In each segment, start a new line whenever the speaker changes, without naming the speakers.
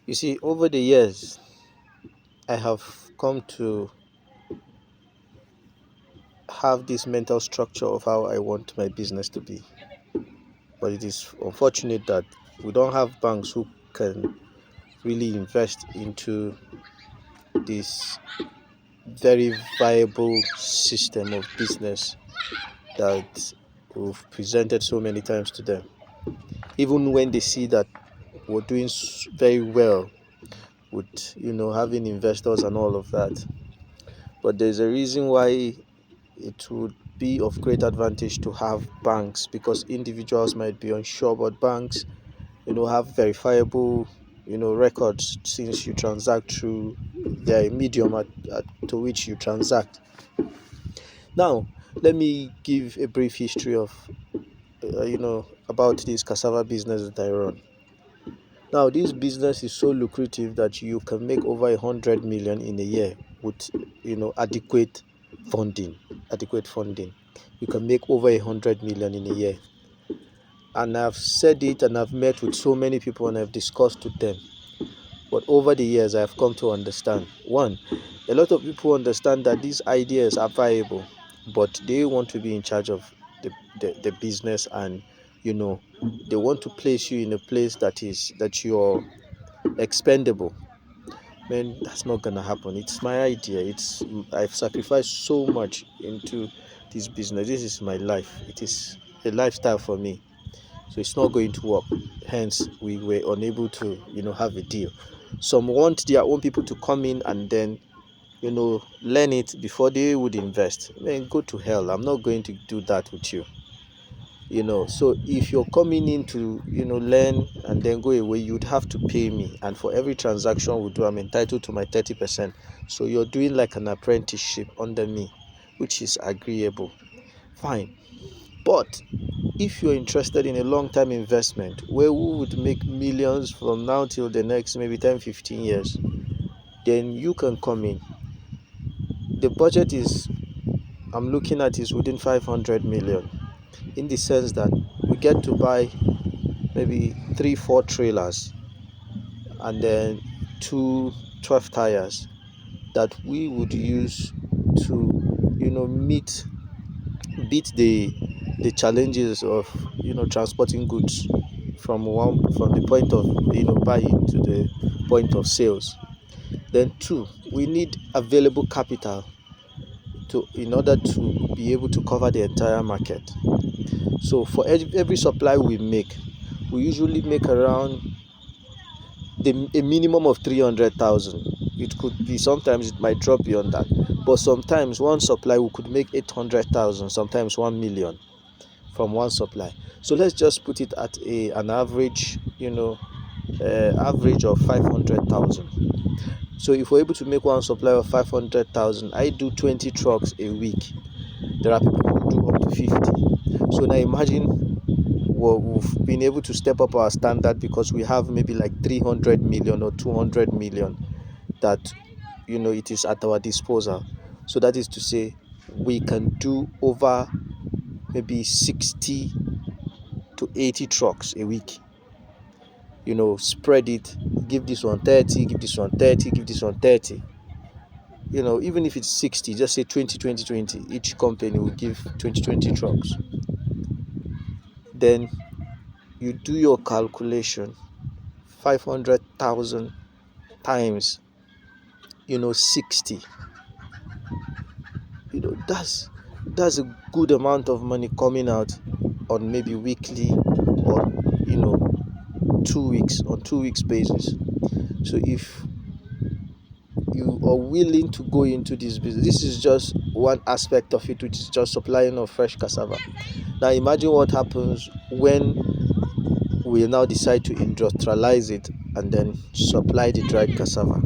You see, over the years, I have come to have this mental structure of how I want my business to be. But it is unfortunate that we don't have banks who can really invest into this very viable system of business that we've presented so many times to them. Even when they see that we're doing very well with having investors and all of that. But there's a reason why it would be of great advantage to have banks, because individuals might be unsure, but banks have verifiable records, since you transact through their medium to which you transact. Now let me give a brief history of about this cassava business that I run. Now this business is so lucrative that you can make over 100 million in a year with funding adequate funding. You can make over 100 million in a year. And I've said it, and I've met with so many people, and I've discussed with them. But over the years, I've come to understand, one, a lot of people understand that these ideas are viable, but they want to be in charge of the business, and they want to place you in a place that you're expendable. Man, that's not gonna happen. It's my idea. I've sacrificed so much into this business. This is my life. It is a lifestyle for me. So it's not going to work. Hence, we were unable to have a deal. Some want their own people to come in and then learn it before they would invest. Man, go to hell. I'm not going to do that with you. So if you're coming in to learn and then go away, you'd have to pay me, and for every transaction we do, I'm entitled to my 30%. So you're doing like an apprenticeship under me, which is agreeable. Fine. But if you're interested in a long-term investment where we would make millions from now till the next maybe 10-15 years, then you can come in. The budget I'm looking at is within 500 million, in the sense that we get to buy maybe 3-4 trailers and then two 12 tires that we would use to beat the challenges of transporting goods from the point of buying to the point of sales. Then two, we need available capital in order to be able to cover the entire market. So for every supply we make, we usually make around a minimum of 300,000. It could be, sometimes it might drop beyond that, but sometimes one supply we could make 800,000, sometimes 1 million from one supply. So let's just put it at an average average of 500,000. So if we're able to make one supply of 500,000, I do 20 trucks a week. There are people who do up to 50. So now imagine, well, we've been able to step up our standard because we have maybe like 300 million or 200 million that it is at our disposal. So that is to say, we can do over maybe 60 to 80 trucks a week. Spread it, give this one 30, give this one 30, give this one 30. Even if it's 60, just say 20 20 20, each company will give 20 trucks. Then you do your calculation, 500,000 times 60. That's a good amount of money coming out on maybe weekly or 2 weeks basis. So if you are willing to go into this business, this is just one aspect of it, which is just supplying of fresh cassava. Now imagine what happens when we now decide to industrialize it and then supply the dried cassava.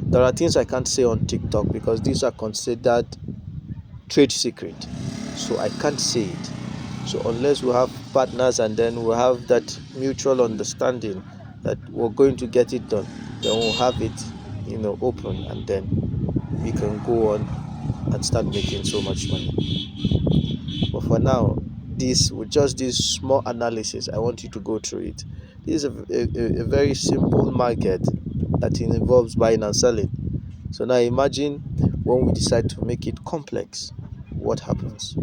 There are things I can't say on TikTok because these are considered trade secret, so I can't say it. So unless we have partners and then we have that mutual understanding that we're going to get it done, then we'll have it open, and then we can go on and start making so much money. But for now, with just this small analysis, I want you to go through it. This is a very simple market that involves buying and selling. So now imagine when we decide to make it complex, what happens?